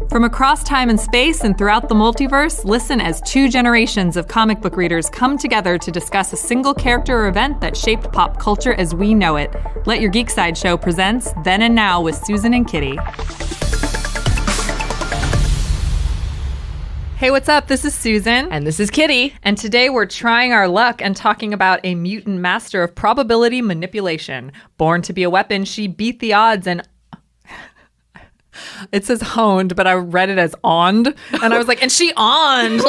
From across time and space and throughout the multiverse, listen as two generations of comic book readers come together to discuss a single character or event that shaped pop culture as we know it. Let Your Geek Side Show presents Then and Now with Susan and Kitty. Hey, what's up? This is Susan. And this is Kitty. And today we're trying our luck and talking about a mutant master of probability manipulation. Born to be a weapon, she beat the odds and... It says honed, but I read it as oned. And I was like, and she oned.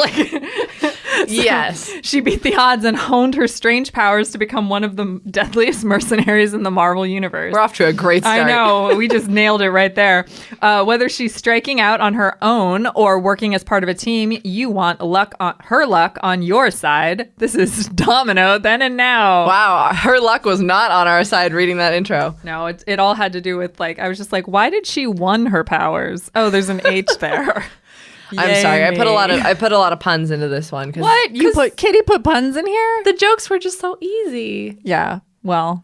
Yes. She beat the odds and honed her strange powers to become one of the deadliest mercenaries in the Marvel universe. We're off to a great start. I know. We just nailed it right there. Whether she's striking out on her own or working as part of a team, you want her luck on your side. This is Domino, Then and Now. Wow. Her luck was not on our side reading that intro. No, it all had to do with, I was just like, why did she won her powers? Oh, there's an H there. I'm sorry. I put a lot of puns into this one. What? Kitty put puns in here? The jokes were just so easy. Yeah. Well,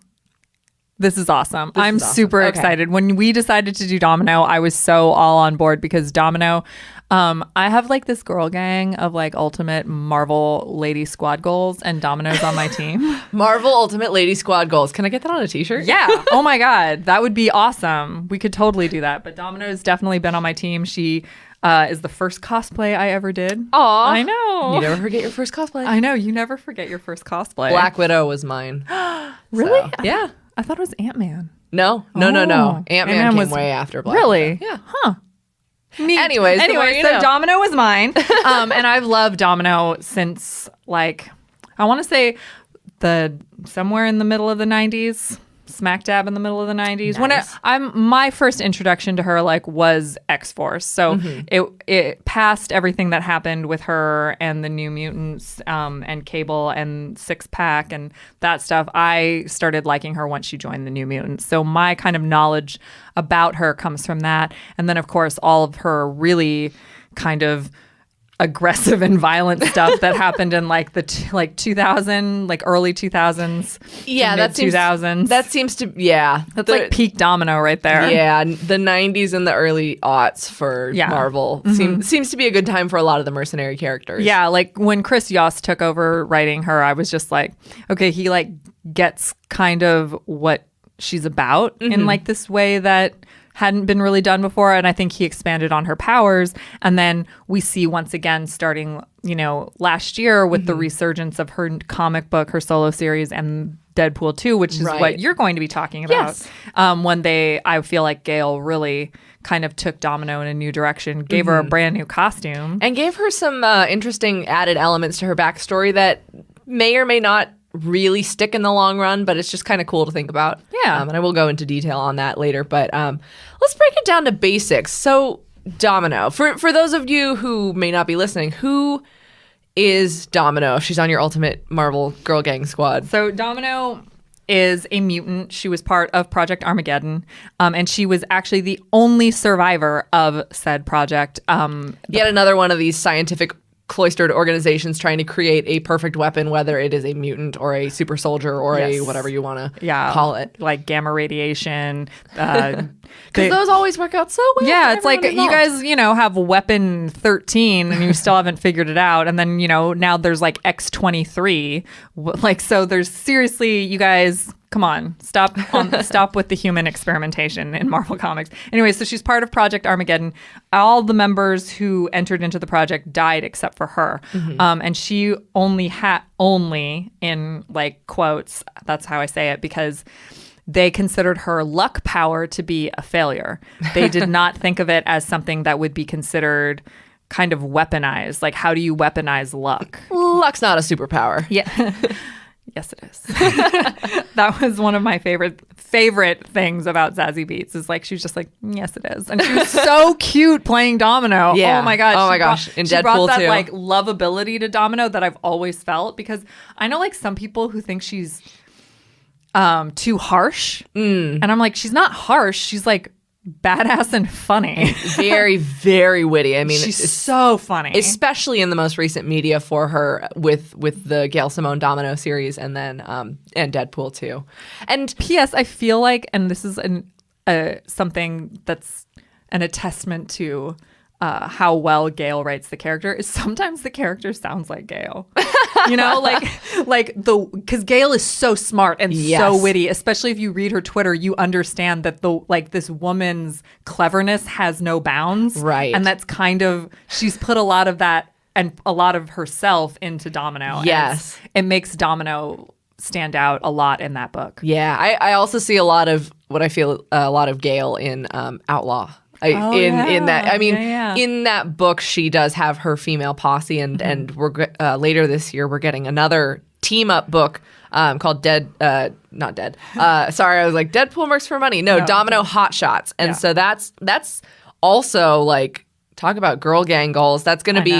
this is awesome. I'm super excited. When we decided to do Domino, I was so all on board because Domino, I have this girl gang of ultimate Marvel lady squad goals, and Domino's on my team. Marvel Ultimate Lady Squad goals. Can I get that on a t-shirt? Yeah. Oh my God. That would be awesome. We could totally do that. But Domino's definitely been on my team. She is the first cosplay I ever did. Aw. I know. You never forget your first cosplay. I know. You never forget your first cosplay. Black Widow was mine. Really? So, yeah. I thought it was Ant-Man. No. Ant-Man came was way after Black Really? Widow. Yeah. Huh. Neat. Anyways, so Domino was mine. And I've loved Domino since I want to say somewhere in the middle of the 90s. Smack dab in the middle of the 90s. Nice. My first introduction to her was X-Force. So it passed everything that happened with her and the New Mutants and Cable and Six Pack and that stuff. I started liking her once she joined the New Mutants. So my kind of knowledge about her comes from that. And then of course all of her really kind of aggressive and violent stuff that happened in the 2000 early 2000s that 2000s. That seems to that's peak Domino right there. Yeah, the 90s and the early aughts for Marvel seems to be a good time for a lot of the mercenary characters. Yeah, when Chris Yost took over writing her, I was just okay, he gets kind of what she's about in this way that hadn't been really done before, and I think he expanded on her powers. And then we see once again starting, last year with the resurgence of her comic book, her solo series, and Deadpool 2, which is what you're going to be talking about. Yes. When I feel like Gail really kind of took Domino in a new direction, gave her a brand new costume. And gave her some interesting added elements to her backstory that may or may not really stick in the long run, but it's just kind of cool to think about. Yeah. And I will go into detail on that later, but let's break it down to basics. So Domino, for those of you who may not be listening, who is Domino if she's on your Ultimate Marvel Girl Gang squad? So Domino is a mutant. She was part of Project Armageddon, and she was actually the only survivor of said project. Yet another one of these scientific cloistered organizations trying to create a perfect weapon, whether it is a mutant or a super soldier or a whatever you want to call it. Like gamma radiation. Because those always work out so well. Yeah, it's you guys, have weapon 13 and you still haven't figured it out. And then, now there's X-23. So there's seriously, you guys... Come on, stop with the human experimentation in Marvel Comics. Anyway, so she's part of Project Armageddon. All the members who entered into the project died except for her. And she only in quotes, that's how I say it, because they considered her luck power to be a failure. They did not think of it as something that would be considered kind of weaponized. How do you weaponize luck? Luck's not a superpower. Yeah. Yes, it is. That was one of my favorite things about Zazie Beetz is she was just yes, it is. And she was so cute playing Domino. Yeah. Oh my God. Oh my gosh. In she Deadpool brought that too. Lovability to Domino that I've always felt, because I know some people who think she's too harsh. And I'm she's not harsh. She's badass and funny. Very, very witty. I mean, she's so funny, especially in the most recent media for her with the Gail Simone Domino series, and then and Deadpool too. And P.S. I feel and this is something that's an attestament to how well Gale writes the character is sometimes the character sounds like Gale. You know, because Gale is so smart and so witty, especially if you read her Twitter, you understand that this woman's cleverness has no bounds. Right. And that's kind of, she's put a lot of that and a lot of herself into Domino. Yes. It makes Domino stand out a lot in that book. Yeah. I also see a lot of what I feel a lot of Gale in Outlaw. In that book, she does have her female posse, and we're later this year we're getting another team up book called not Dead. Sorry, I was like Deadpool Mercs for Money. No, Domino Hot Shots, and so that's also like talk about girl gang goals. That's going to be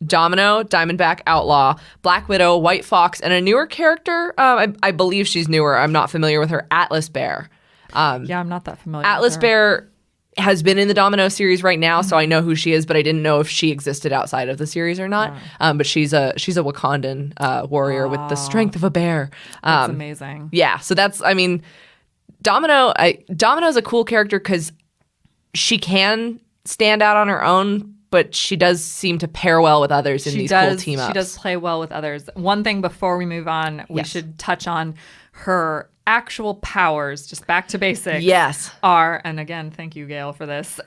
Domino, Diamondback, Outlaw, Black Widow, White Fox, and a newer character. I believe she's newer. I'm not familiar with her. Atlas Bear. I'm not that familiar. Atlas Bear has been in the Domino series right now, so I know who she is, but I didn't know if she existed outside of the series or not. But she's a Wakandan warrior with the strength of a bear. That's amazing. Yeah, so Domino's a cool character because she can stand out on her own, but she does seem to pair well with others in these cool team ups. She does play well with others. One thing before we move on, we should touch on her actual powers, just back to basics. Are, and again, thank you, Gale, for this,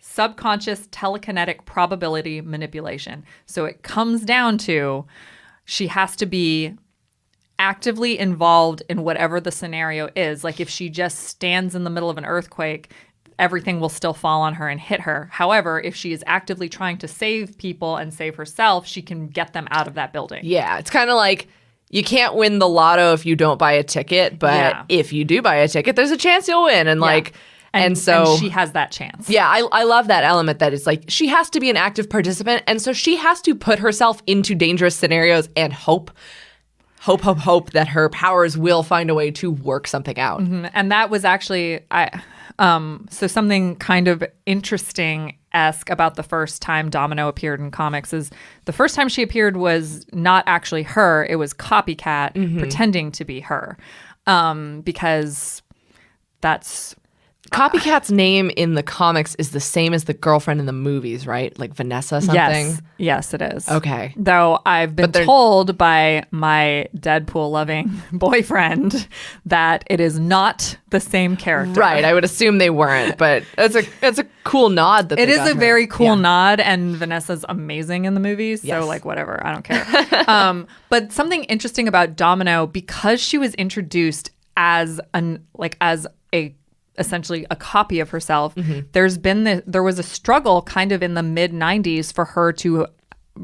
subconscious telekinetic probability manipulation. So it comes down to she has to be actively involved in whatever the scenario is. Like if she just stands in the middle of an earthquake, everything will still fall on her and hit her. However, if she is actively trying to save people and save herself, she can get them out of that building. Yeah, it's kind of like you can't win the lotto if you don't buy a ticket, but if you do buy a ticket, there's a chance you'll win. And so she has that chance. Yeah, I love that element that it's like she has to be an active participant, and so she has to put herself into dangerous scenarios and hope that her powers will find a way to work something out. Mm-hmm. And that was actually so something kind of interesting-esque about the first time Domino appeared in comics is the first time she appeared was not actually her. It was Copycat pretending to be her because that's... Copycat's name in the comics is the same as the girlfriend in the movies, right? Like Vanessa something? Yes, it is. Okay. Though I've been told by my Deadpool-loving boyfriend that it is not the same character. Right. I would assume they weren't, but it's a cool nod. That it is a very cool nod, and Vanessa's amazing in the movies, so like whatever, I don't care. But something interesting about Domino, because she was introduced as essentially a copy of herself, there was a struggle kind of in the mid-90s for her to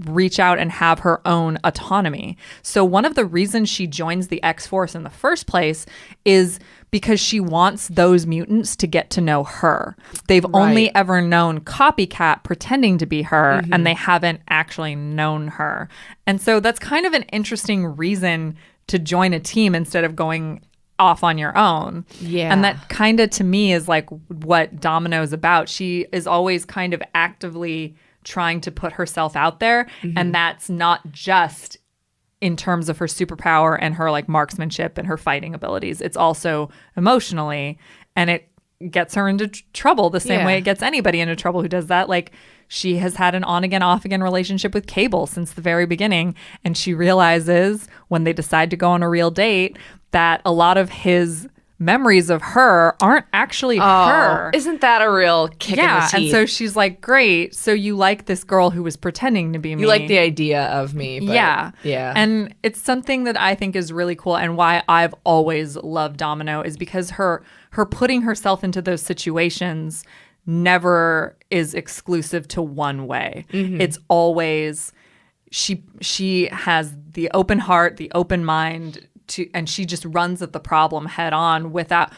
reach out and have her own autonomy. So one of the reasons she joins the X-Force in the first place is because she wants those mutants to get to know her. They've only ever known Copycat pretending to be her, and they haven't actually known her. And so that's kind of an interesting reason to join a team instead of going off on your own. Yeah. And that kind of to me is like what Domino's about. She is always kind of actively trying to put herself out there. And that's not just in terms of her superpower and her like marksmanship and her fighting abilities. It's also emotionally, and it gets her into trouble the same way it gets anybody into trouble who does that. Like she has had an on-again, off-again relationship with Cable since the very beginning. And she realizes when they decide to go on a real date that a lot of his memories of her aren't actually her. Isn't that a real kick in the teeth? And so she's like, great, so you like this girl who was pretending to be me. You like the idea of me. But yeah. And it's something that I think is really cool, and why I've always loved Domino is because her putting herself into those situations never is exclusive to one way. It's always she has the open heart, the open mind, and she just runs at the problem head on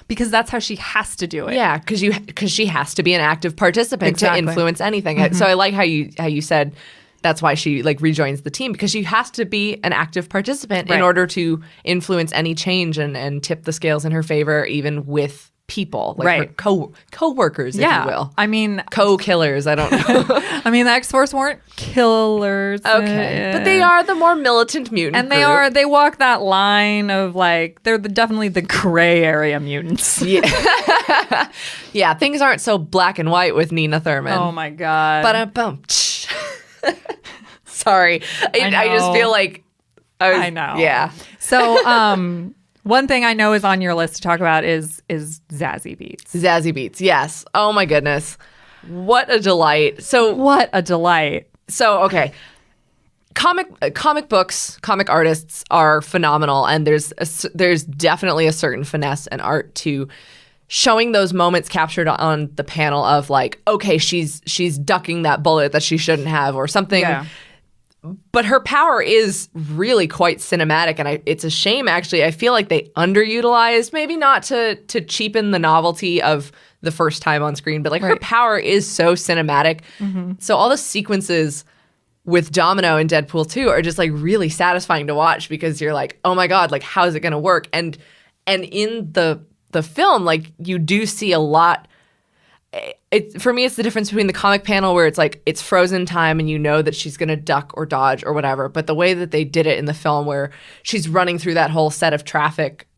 because that's how she has to do it. Yeah, because she has to be an active participant to influence anything. So I like how you said that's why she like rejoins the team, because she has to be an active participant in order to influence any change and tip the scales in her favor, even with people, like her co-workers, if you will. I mean, co-killers. I don't know. I mean, the X-Force weren't killers. Okay, but they are the more militant mutant and group. they walk that line of like they're definitely the gray area mutants. Yeah. Yeah, things aren't so black and white with Nina Thurman. Oh my god. But sorry, I just feel like I know. Yeah. So one thing I know is on your list to talk about is Zazie Beetz. Zazie Beetz, yes. Oh my goodness, what a delight. What a delight. So okay. Comic books, comic artists are phenomenal, and there's definitely a certain finesse and art to showing those moments captured on the panel of like, okay, she's ducking that bullet that she shouldn't have or something. Yeah. But her power is really quite cinematic, and it's a shame, actually. I feel like they underutilized, maybe not to cheapen the novelty of the first time on screen, but like her power is so cinematic. Mm-hmm. So all the sequences with Domino and Deadpool 2 are just like really satisfying to watch because you're like, oh my God, like how is it going to work? And in the film, like you do see a lot. For me, it's the difference between the comic panel where it's like it's frozen time and you know that she's going to duck or dodge or whatever. But the way that they did it in the film where she's running through that whole set of traffic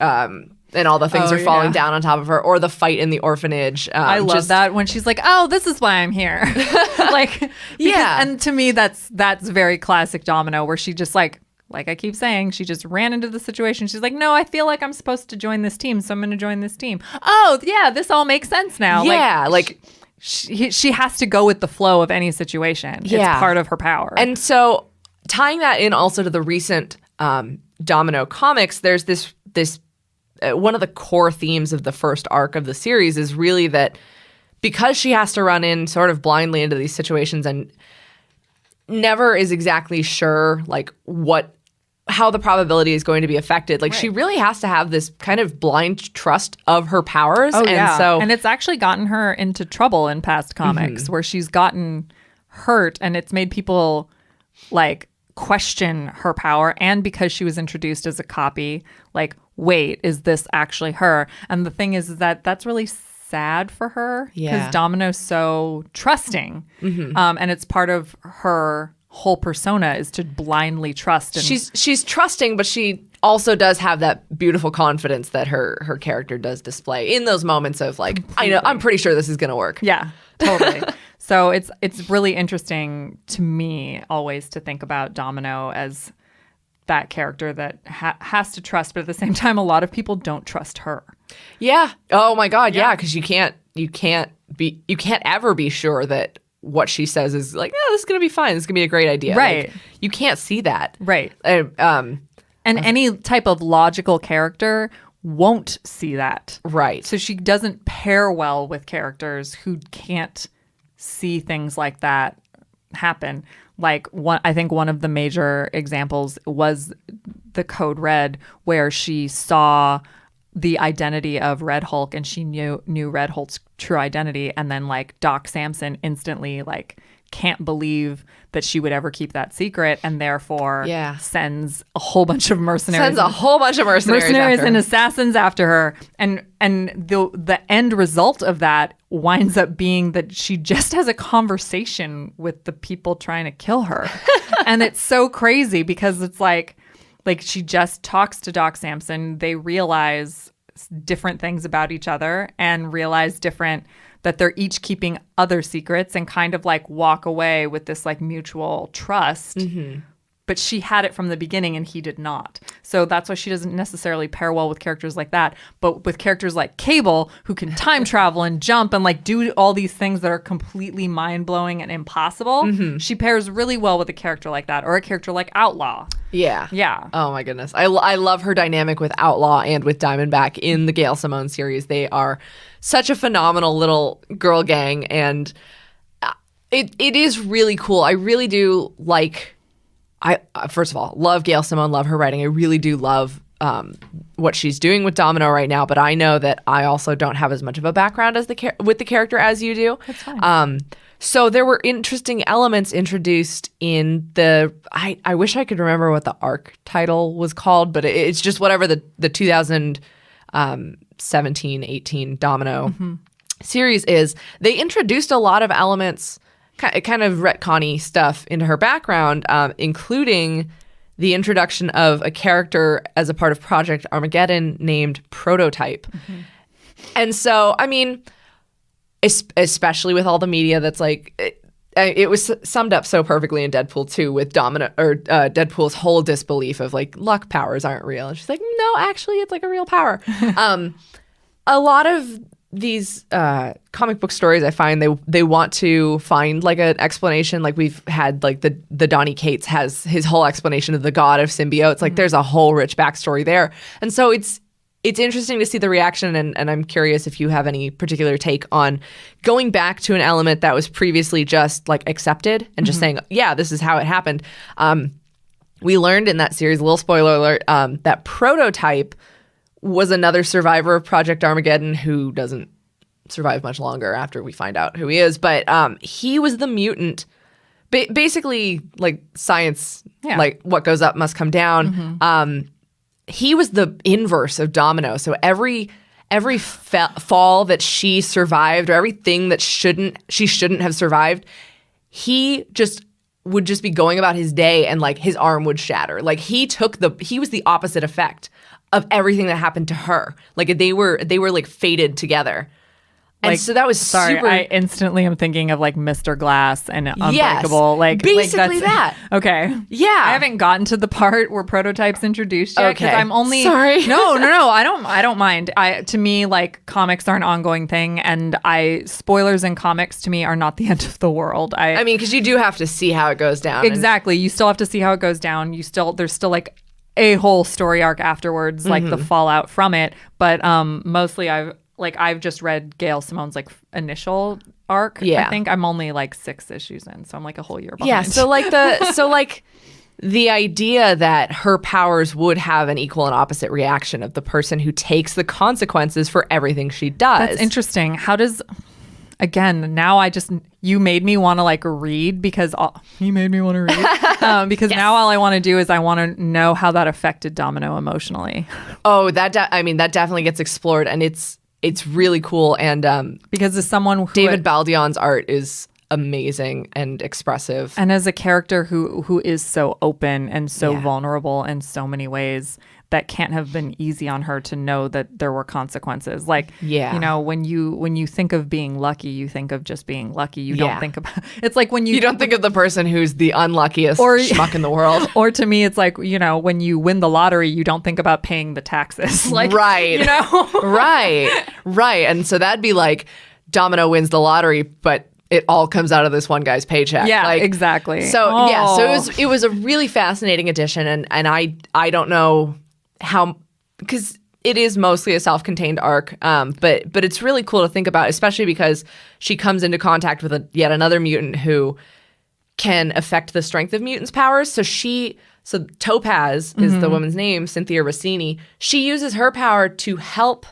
and all the things are falling down on top of her, or the fight in the orphanage. I love that when she's like, oh, this is why I'm here. And to me, that's very classic Domino where she just like I keep saying, she just ran into the situation. She's like, no, I feel like I'm supposed to join this team, so I'm going to join this team. Oh, yeah, this all makes sense now. Yeah, she has to go with the flow of any situation. Yeah. It's part of her power. And so tying that in also to the recent Domino comics, there's this one of the core themes of the first arc of the series is really that because she has to run in sort of blindly into these situations and never is exactly sure like how the probability is going to be affected. Like she really has to have this kind of blind trust of her powers. Oh, and and it's actually gotten her into trouble in past comics where she's gotten hurt and it's made people like question her power. And because she was introduced as a copy, like, wait, is this actually her? And the thing is that that's really sad for her because Domino's so trusting. And it's part of her whole persona is to blindly trust. And she's trusting, but she also does have that beautiful confidence that her character does display in those moments of like, completely. I'm pretty sure this is going to work. Yeah, totally. So it's really interesting to me always to think about Domino as that character that has to trust, but at the same time, a lot of people don't trust her. Yeah. Oh my God. Yeah. Because you can't ever be sure that what she says is like, oh, this is going to be fine. This is going to be a great idea. Right. Like, you can't see that. Right. And any type of logical character won't see that. Right. So she doesn't pair well with characters who can't see things like that happen. Like I think one of the major examples was the Code Red, where she saw the identity of Red Hulk and she knew Red Hulk's true identity, and then like Doc Samson instantly like can't believe that she would ever keep that secret, and therefore sends a whole bunch of mercenaries and assassins after her, and the end result of that winds up being that she just has a conversation with the people trying to kill her. And it's so crazy because it's like she just talks to Doc Samson. They realize different things about each other and realize that they're each keeping other secrets and kind of like walk away with this like mutual trust. Mm-hmm. But she had it from the beginning and he did not. So that's why she doesn't necessarily pair well with characters like that. But with characters like Cable, who can time travel and jump and like do all these things that are completely mind-blowing and impossible, she pairs really well with a character like that, or a character like Outlaw. Yeah. Yeah. Oh my goodness. I love her dynamic with Outlaw and with Diamondback in the Gail Simone series. They are such a phenomenal little girl gang, and it is really cool. I really do like... I first of all love Gail Simone, love her writing. I really do love what she's doing with Domino right now. But I know that I also don't have as much of a background as with the character as you do. That's fine. So there were interesting elements introduced in the. I wish I could remember what the arc title was called, but it's just whatever the 2000 17, 18 Domino series is they introduced a lot of elements, kind of retconny stuff into her background, including the introduction of a character as a part of Project Armageddon named Prototype. And so, I mean, especially with all the media that's like, it was summed up so perfectly in Deadpool 2 with Domino, or Deadpool's whole disbelief of like luck powers aren't real. And she's like, no, actually, it's like a real power. A lot of these comic book stories, I find they want to find like an explanation. Like we've had like the Donny Cates has his whole explanation of the god of symbiotes. Like there's a whole rich backstory there. And so it's interesting to see the reaction, and I'm curious if you have any particular take on going back to an element that was previously just like accepted and just saying, yeah, this is how it happened. We learned in that series, a little spoiler alert, that Prototype was another survivor of Project Armageddon who doesn't survive much longer after we find out who he is. But he was the mutant, basically like science, like what goes up must come down. He was the inverse of Domino. So every fall that she survived, or everything that she shouldn't have survived, he would just be going about his day and like his arm would shatter. Like he was the opposite effect of everything that happened to her. Like they were like fated together. And like, so that was super. I instantly am thinking of like Mr. Glass and Unbreakable. Like basically that. Okay. Yeah. I haven't gotten to the part where Prototype's introduced yet because I'm only. Sorry. No. I don't mind. To me, like comics are an ongoing thing, and spoilers in comics to me are not the end of the world. I mean, because you do have to see how it goes down. Exactly. You still have to see how it goes down. There's still like a whole story arc afterwards, like the fallout from it. But mostly I've just read Gail Simone's like initial arc. Yeah. I think I'm only like 6 issues in, so I'm like a whole year behind. Yeah. So the idea that her powers would have an equal and opposite reaction of the person who takes the consequences for everything she does. That's interesting. How does again, now you made me want to like read because you made me want to read because now all I want to do is I want to know how that affected Domino emotionally. Oh, that definitely gets explored, and it's really cool. And because as someone who David Baldion's art is amazing and expressive, and as a character who is so open and so vulnerable in so many ways, that can't have been easy on her to know that there were consequences. Like, you know, when you think of being lucky, you think of just being lucky. You don't think about it's like when you don't think of the person who's the unluckiest schmuck in the world. Or to me, it's like, you know, when you win the lottery, you don't think about paying the taxes. Like, right. You know? Right. And so that'd be like Domino wins the lottery, but it all comes out of this one guy's paycheck. Yeah, like, exactly. So so it was a really fascinating addition, and I don't know how, because it is mostly a self-contained arc, but it's really cool to think about, especially because she comes into contact with yet another mutant who can affect the strength of mutants' powers. So Topaz is the woman's name, Cynthia Rossini. She uses her power to help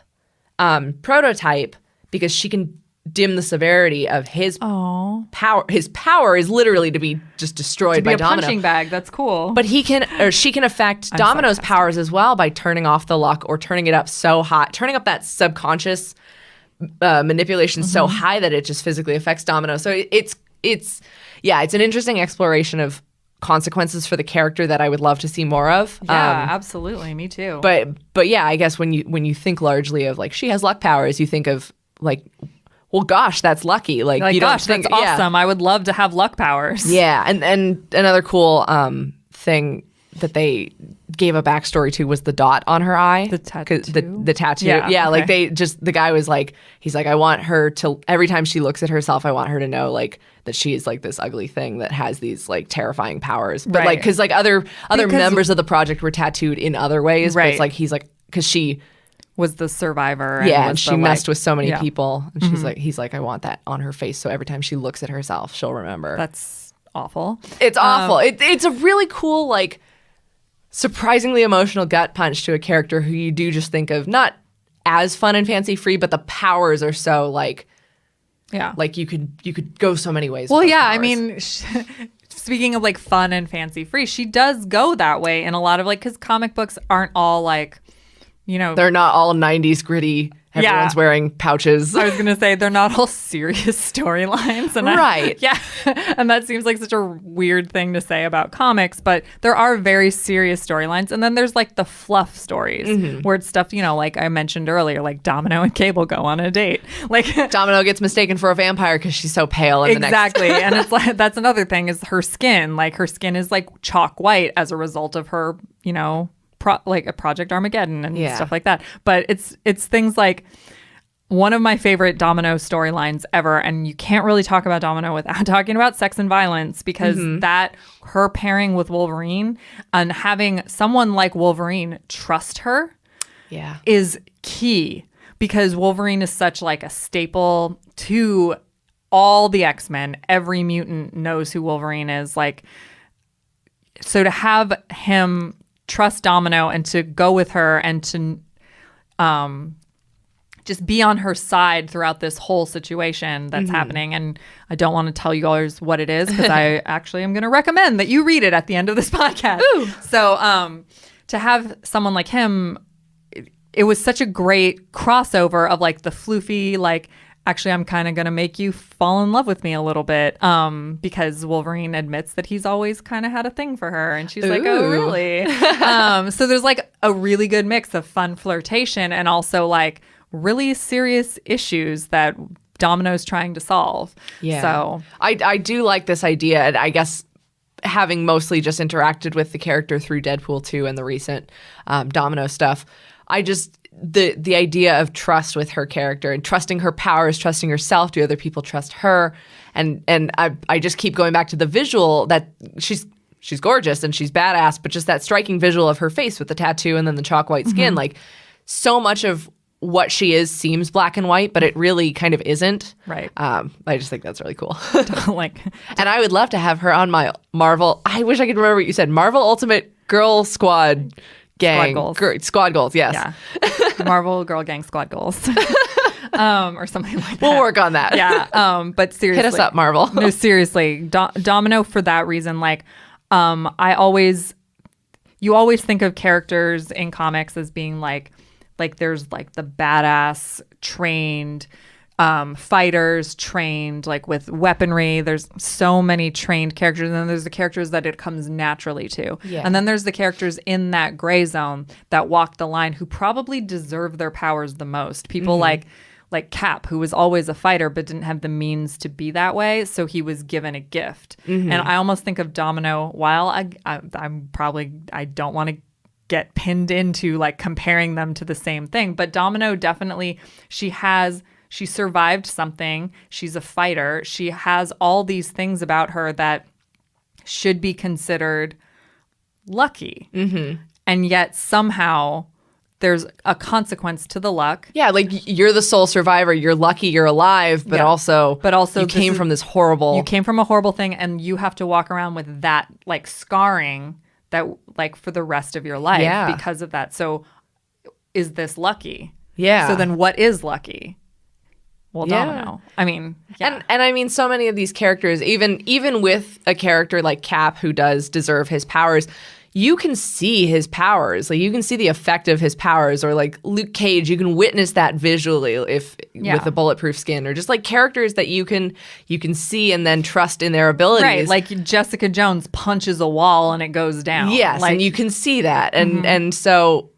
Prototype because she can dim the severity of his power. His power is literally to be just destroyed by Domino. A punching bag. That's cool. But she can affect Domino's powers as well by turning off the luck or turning it up so high, turning up that subconscious manipulation so high that it just physically affects Domino. So it's an interesting exploration of consequences for the character that I would love to see more of. Yeah, absolutely. Me too. But yeah, I guess when you think largely of like she has luck powers, you think of like, well, gosh, that's lucky. Like you gosh, don't think, that's awesome. I would love to have luck powers. Yeah, and another cool thing that they gave a backstory to was the dot on her eye. The tattoo? The tattoo. Yeah, like the guy was like, he's like, I want her to, every time she looks at herself, I want her to know like that she is like this ugly thing that has these like terrifying powers. But like, because like other members of the project were tattooed in other ways. But it's like, he's like, because she was the survivor. And she messed with so many people. And he's like, I want that on her face. So every time she looks at herself, she'll remember. That's awful. It's awful. It's a really cool, like, surprisingly emotional gut punch to a character who you do just think of not as fun and fancy free, but the powers are so like, like you could go so many ways. Well, I mean, speaking of like fun and fancy free, she does go that way in a lot of like, because comic books aren't all like you know, They're not all 90s gritty. Everyone's wearing pouches. I was going to say they're not all serious storylines. And Right. Yeah. And that seems like such a weird thing to say about comics, but there are very serious storylines. And then there's like the fluff stories where it's stuff, you know, like I mentioned earlier, like Domino and Cable go on a date. Like Domino gets mistaken for a vampire because she's so pale. Exactly. And it's like, that's another thing is her skin. Like her skin is like chalk white as a result of her, you know, like a Project Armageddon and stuff like that. But it's things like one of my favorite Domino storylines ever, and you can't really talk about Domino without talking about sex and violence, because that her pairing with Wolverine and having someone like Wolverine trust her is key, because Wolverine is such like a staple to all the X-Men. Every mutant knows who Wolverine is. Like, so to have him trust Domino and to go with her and to just be on her side throughout this whole situation that's happening. And I don't want to tell you guys what it is, because I actually am going to recommend that you read it at the end of this podcast. Ooh. So to have someone like him, it was such a great crossover of like the floofy, like, actually, I'm kind of going to make you fall in love with me a little bit, because Wolverine admits that he's always kind of had a thing for her. And she's like, oh, really? So there's like a really good mix of fun flirtation and also like really serious issues that Domino's trying to solve. Yeah. So I do like this idea. And I guess having mostly just interacted with the character through Deadpool 2 and the recent Domino stuff, I just... The idea of trust with her character and trusting her powers, trusting herself. Do other people trust her? And I just keep going back to the visual that she's gorgeous and she's badass, but just that striking visual of her face with the tattoo and then the chalk white skin. Like, so much of what she is seems black and white, but it really kind of isn't. Right. I just think that's really cool. And I would love to have her on my Marvel. I wish I could remember what you said. Marvel Ultimate Girl Squad Gang. Squad goals, yes. Yeah. Marvel Girl Gang Squad goals. Or something like that. We'll work on that. Yeah. But seriously. Hit us up, Marvel. No, seriously. Domino, for that reason, like, you always think of characters in comics as being like there's like the badass trained fighters trained like with weaponry. There's so many trained characters, and then there's the characters that it comes naturally to. Yeah. And then there's the characters in that gray zone that walk the line who probably deserve their powers the most. People like Cap, who was always a fighter but didn't have the means to be that way, so he was given a gift. And I almost think of Domino, while I don't want to get pinned into like comparing them to the same thing, but Domino definitely, she survived something. She's a fighter. She has all these things about her that should be considered lucky. And yet somehow there's a consequence to the luck. Yeah, like you're the sole survivor. You're lucky you're alive, but also you came from this horrible... You came from a horrible thing, and you have to walk around with that like scarring that like for the rest of your life because of that. So is this lucky? Yeah. So then what is lucky? Well, Domino. I mean, and I mean, so many of these characters, even with a character like Cap who does deserve his powers, you can see his powers. Like you can see the effect of his powers, or like Luke Cage, you can witness that visually with a bulletproof skin, or just like characters that you can see and then trust in their abilities. Right, like Jessica Jones punches a wall and it goes down. Yes, like, and you can see that, and so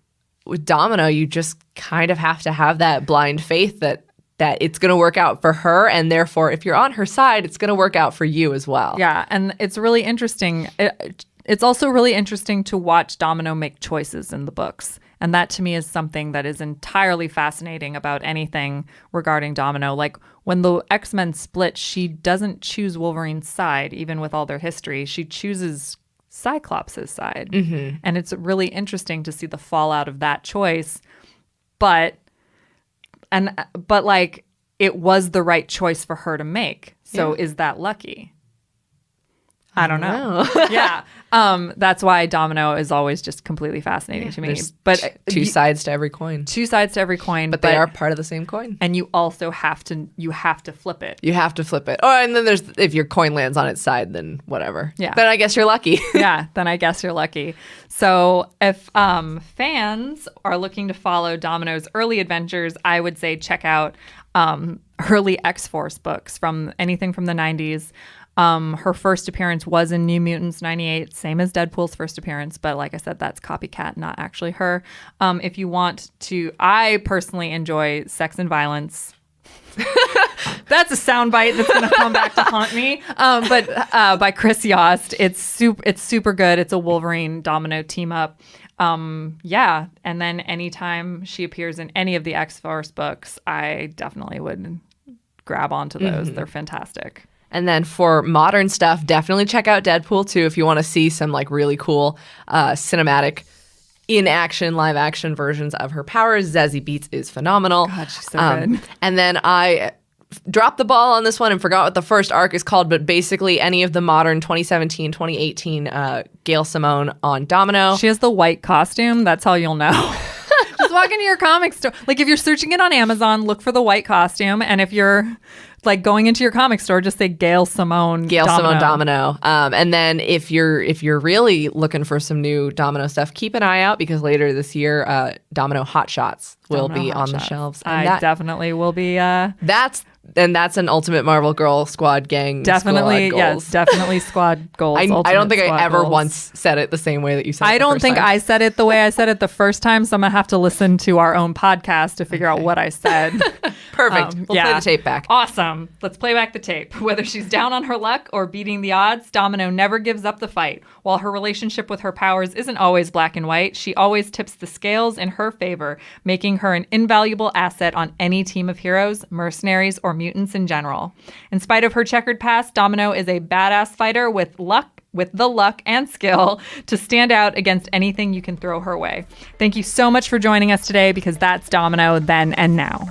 with Domino, you just kind of have to have that blind faith that it's going to work out for her, and therefore, if you're on her side, it's going to work out for you as well. Yeah, and it's really interesting. It's also really interesting to watch Domino make choices in the books. And that to me is something that is entirely fascinating about anything regarding Domino. Like when the X-Men split, she doesn't choose Wolverine's side, even with all their history. She chooses Cyclops' side. And it's really interesting to see the fallout of that choice. But like it was the right choice for her to make. So is that lucky? I don't know. Yeah. That's why Domino is always just completely fascinating to me. There's But two sides to every coin. two sides to every coin. But they are part of the same coin. And you also have to flip it. You have to flip it. Oh, and then there's if your coin lands on its side, then whatever. Yeah. Then I guess you're lucky. Yeah, then I guess you're lucky. So if fans are looking to follow Domino's early adventures, I would say check out early X-Force books from anything from the 90s. Her first appearance was in New Mutants 98, same as Deadpool's first appearance. But like I said, that's copycat, not actually her. If you want to, I personally enjoy Sex and Violence. That's a soundbite that's going to come back to haunt me. But by Chris Yost, it's super good. It's a Wolverine Domino team up. Yeah. And then anytime she appears in any of the X-Force books, I definitely would grab onto those. They're fantastic. And then for modern stuff, definitely check out Deadpool 2 if you want to see some like really cool cinematic in-action, live-action versions of her powers. Zazie Beetz is phenomenal. God, she's so good. And then I dropped the ball on this one and forgot what the first arc is called, but basically any of the modern 2017, 2018 Gail Simone on Domino. She has the white costume. That's how you'll know. Just walk into your comic store. Like if you're searching it on Amazon, look for the white costume. And if you're like going into your comic store, just say Gail Simone Domino. And then if you're really looking for some new Domino stuff, keep an eye out because later this year, Domino Hot Shots will be on the shelves. And I definitely will be. That's an Ultimate Marvel Girl Squad gang. Definitely, squad goals. yes, definitely squad goals. I don't think I ever goals. once said it the same way that you said it. I don't think I said it the way I said it the first time, so I'm gonna have to listen to our own podcast to figure out what I said. Perfect. We'll play the tape back. Awesome. Let's play back the tape. Whether she's down on her luck or beating the odds, Domino never gives up the fight. While her relationship with her powers isn't always black and white, she always tips the scales in her favor, making her an invaluable asset on any team of heroes, mercenaries, or mutants in general. In spite of her checkered past, Domino is a badass fighter with the luck and skill to stand out against anything you can throw her way. Thank you so much for joining us today because that's Domino Then and Now.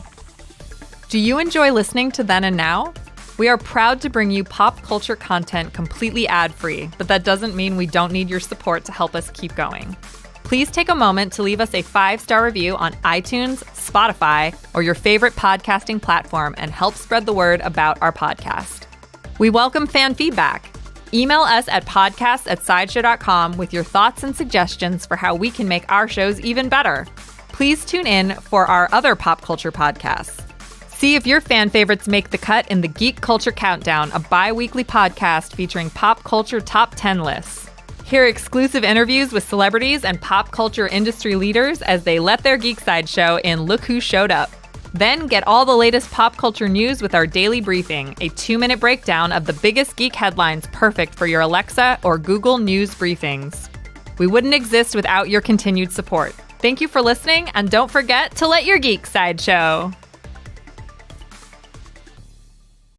Do you enjoy listening to Then and Now? We are proud to bring you pop culture content completely ad-free, but that doesn't mean we don't need your support to help us keep going. Please take a moment to leave us a 5-star review on iTunes, Spotify, or your favorite podcasting platform and help spread the word about our podcast. We welcome fan feedback. Email us at podcasts@sideshow.com with your thoughts and suggestions for how we can make our shows even better. Please tune in for our other pop culture podcasts. See if your fan favorites make the cut in the Geek Culture Countdown, a bi-weekly podcast featuring pop culture top 10 lists. Hear exclusive interviews with celebrities and pop culture industry leaders as they let their geek side show in Look Who Showed Up. Then get all the latest pop culture news with our daily briefing, a 2-minute breakdown of the biggest geek headlines perfect for your Alexa or Google News briefings. We wouldn't exist without your continued support. Thank you for listening, and don't forget to let your geek side show.